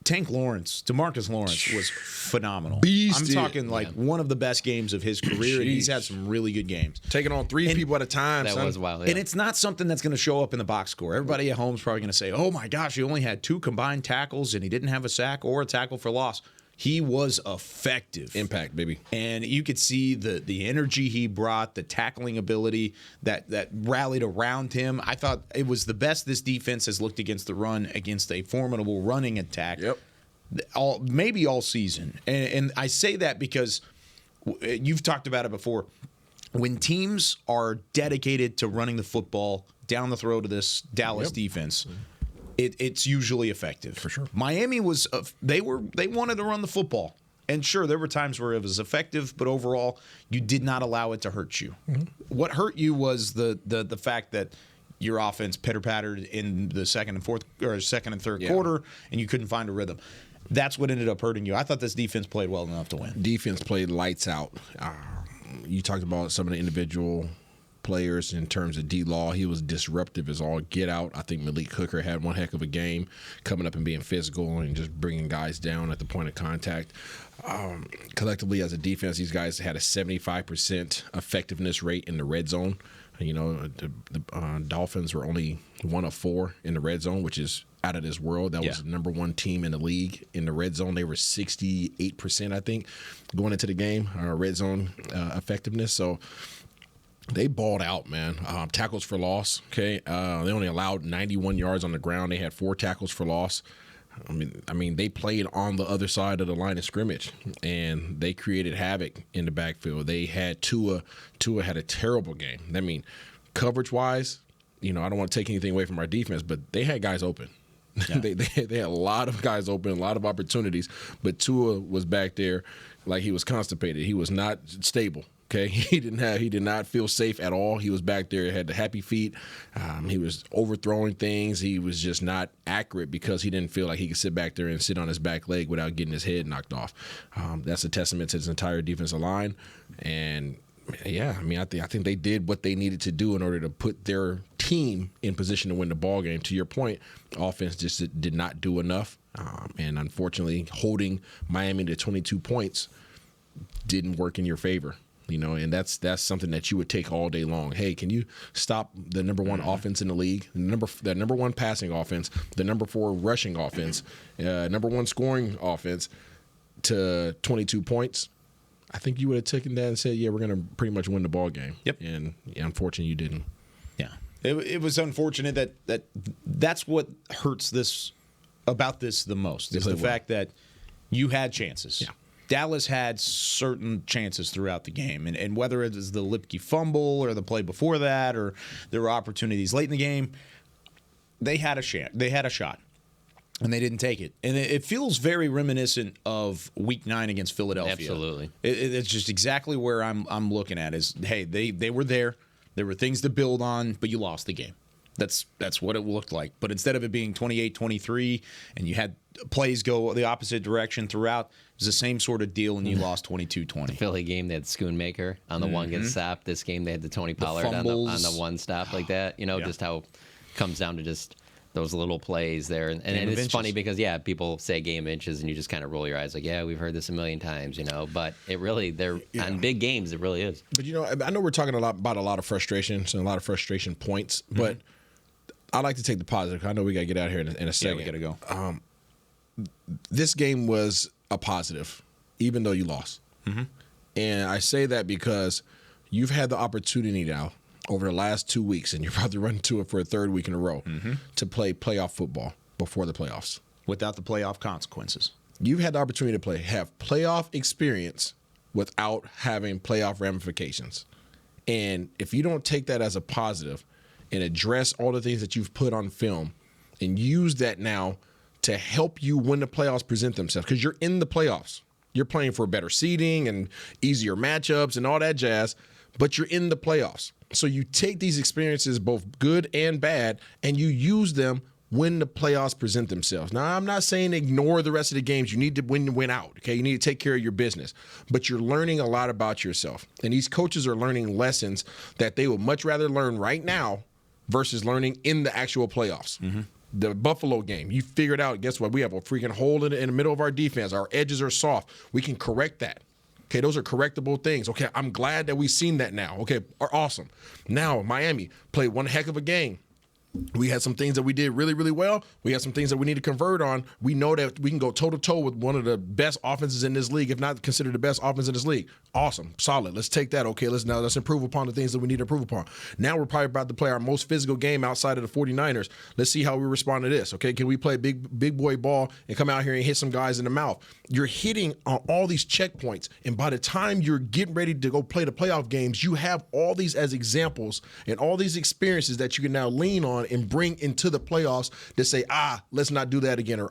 DeMarcus Lawrence was phenomenal. I'm talking one of the best games of his career, and he's had some really good games. Taking on 3 people at a time. That was wild. And it's not something that's going to show up in the box score. Everybody at home is probably going to say, oh my gosh, he only had 2 combined tackles, and he didn't have a sack or a tackle for loss. He was effective. Impact, baby. And you could see the energy he brought, the tackling ability that rallied around him. I thought it was the best this defense has looked against the run, against a formidable running attack. Yep. Maybe all season. And I say that because you've talked about it before. When teams are dedicated to running the football down the throat of this Dallas defense, it's usually effective. For sure. Miami was they wanted to run the football. And sure, there were times where it was effective, but overall, you did not allow it to hurt you. Mm-hmm. What hurt you was the fact that your offense pitter-pattered in the second and third quarter, and you couldn't find a rhythm. That's what ended up hurting you. I thought this defense played well enough to win. Defense played lights out. You talked about some of the individual players in terms of D-Law. He was disruptive as all get out. I think Malik Hooker had one heck of a game, coming up and being physical and just bringing guys down at the point of contact. Collectively, as a defense, these guys had a 75% effectiveness rate in the red zone. The Dolphins were only 1 of 4 in the red zone, which is out of this world. That was the number 1 team in the league in the red zone. They were 68%, I think, going into the game, red zone effectiveness. So they balled out, man. Tackles for loss, okay? They only allowed 91 yards on the ground. They had 4 tackles for loss. I mean, they played on the other side of the line of scrimmage, and they created havoc in the backfield. They had Tua had a terrible game. I mean, coverage-wise, I don't want to take anything away from our defense, but they had guys open. Yeah. they had a lot of guys open, a lot of opportunities, but Tua was back there like he was constipated. He was not stable. Okay, he did not feel safe at all. He was back there, had the happy feet. He was overthrowing things. He was just not accurate because he didn't feel like he could sit back there and sit on his back leg without getting his head knocked off. That's a testament to his entire defensive line. And yeah, I mean, I think they did what they needed to do in order to put their team in position to win the ball game. To your point, offense just did not do enough, and unfortunately, holding Miami to 22 points. didn't work in your favor. And that's something that you would take all day long. Hey, can you stop the number one offense in the league, the number one passing offense, the number 4 rushing offense, number 1 scoring offense to 22 points? I think you would have taken that and said, yeah, we're going to pretty much win the ball game. Yep. And unfortunately, you didn't. Yeah. It was unfortunate that's what hurts this about this the most is the fact that you had chances. Yeah. Dallas had certain chances throughout the game, and whether it was the Lipke fumble or the play before that, or there were opportunities late in the game, they had a shot. And they didn't take it. And it feels very reminiscent of Week 9 against Philadelphia. Absolutely. It's just exactly where I'm looking at is, hey, they were there. There were things to build on, but you lost the game. That's what it looked like. But instead of it being 28-23 and you had plays go the opposite direction throughout, it was the same sort of deal, and you lost 22-20. The Philly game, they had Schoonmaker on the one get stopped. This game, they had the Tony Pollard on the one stop like that. Just how it comes down to just those little plays there. And it's funny because, people say game inches, and you just kind of roll your eyes like, yeah, we've heard this a million times, But it really, on big games, it really is. But, I know we're talking about a lot of frustrations and a lot of frustration points, but I like to take the positive. I know we got to get out here in a second. Yeah, we got to go. This game was a positive, even though you lost. Mm-hmm. And I say that because you've had the opportunity now over the last 2 weeks, and you're about to run into it for a 3rd week in a row, to play playoff football before the playoffs. Without the playoff consequences. You've had the opportunity to have playoff experience without having playoff ramifications. And if you don't take that as a positive and address all the things that you've put on film and use that now to help you when the playoffs present themselves, because you're in the playoffs. You're playing for better seeding and easier matchups and all that jazz, but you're in the playoffs. So you take these experiences, both good and bad, and you use them when the playoffs present themselves. Now, I'm not saying ignore the rest of the games. You need to win out, okay? You need to take care of your business. But you're learning a lot about yourself. And these coaches are learning lessons that they would much rather learn right now versus learning in the actual playoffs. Mm-hmm. The Buffalo game, you figured out, guess what? We have a freaking hole in the middle of our defense. Our edges are soft. We can correct that. Okay, those are correctable things. Okay, I'm glad that we've seen that now. Okay, awesome. Now, Miami played one heck of a game. We had some things that we did really, really well. We had some things that we need to convert on. We know that we can go toe-to-toe with one of the best offenses in this league, if not considered the best offense in this league. Awesome. Solid. Let's take that. Okay, let's improve upon the things that we need to improve upon. Now we're probably about to play our most physical game outside of the 49ers. Let's see how we respond to this. Okay, can we play big boy ball and come out here and hit some guys in the mouth? You're hitting on all these checkpoints, and by the time you're getting ready to go play the playoff games, you have all these as examples and all these experiences that you can now lean on and bring into the playoffs to say, let's not do that again, or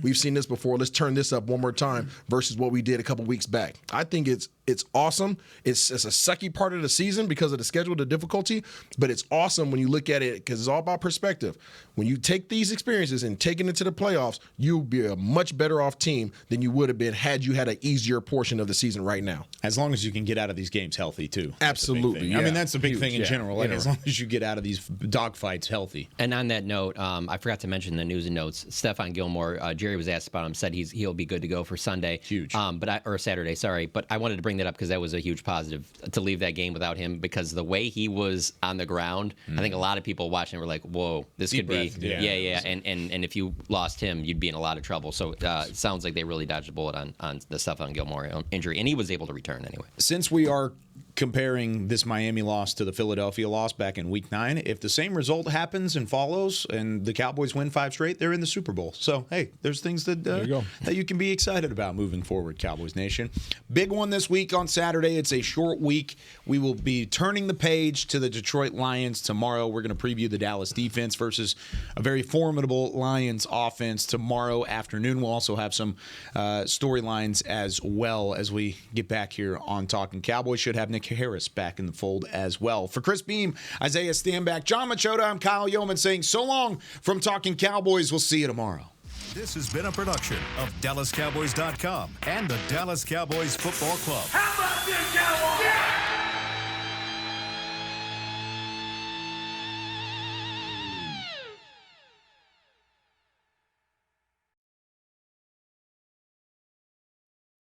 we've seen this before, let's turn this up one more time versus what we did a couple weeks back. I think it's awesome. It's a sucky part of the season because of the schedule, the difficulty, but it's awesome when you look at it because it's all about perspective. When you take these experiences and take it into the playoffs, you'll be a much better off team than you would have been had you had an easier portion of the season right now. As long as you can get out of these games healthy, too. Absolutely. I mean, that's the big thing in general. Like, as long as you get out of these dogfights healthy. And on that note, I forgot to mention the news and notes. Stephon Gilmore, Jerry was asked about him, said he'll be good to go for Sunday. Huge. Or Saturday, sorry. But I wanted to bring that up because that was a huge positive to leave that game without him, because the way he was on the ground, I think a lot of people watching were like, whoa, this Deep could breath. be. Yeah. And if you lost him, you'd be in a lot of trouble. So it sounds like they really dodged a bullet on the Stephon Gilmore injury, and he was able to return anyway. Since we are comparing this Miami loss to the Philadelphia loss back in Week 9, if the same result happens and follows and the Cowboys win 5 straight, they're in the Super Bowl. So, hey, there's things that you can be excited about moving forward, Cowboys Nation. Big one this week on Saturday. It's a short week. We will be turning the page to the Detroit Lions tomorrow. We're going to preview the Dallas defense versus a very formidable Lions offense tomorrow afternoon. We'll also have some storylines as well as we get back here on Talkin Cowboys. Should have Nick Harris back in the fold as well. For Chris Beam, Isaiah Stanback, John Machota, I'm Kyle Yeoman saying so long from Talkin Cowboys. We'll see you tomorrow. This has been a production of DallasCowboys.com and the Dallas Cowboys Football Club. How about this, Cowboys?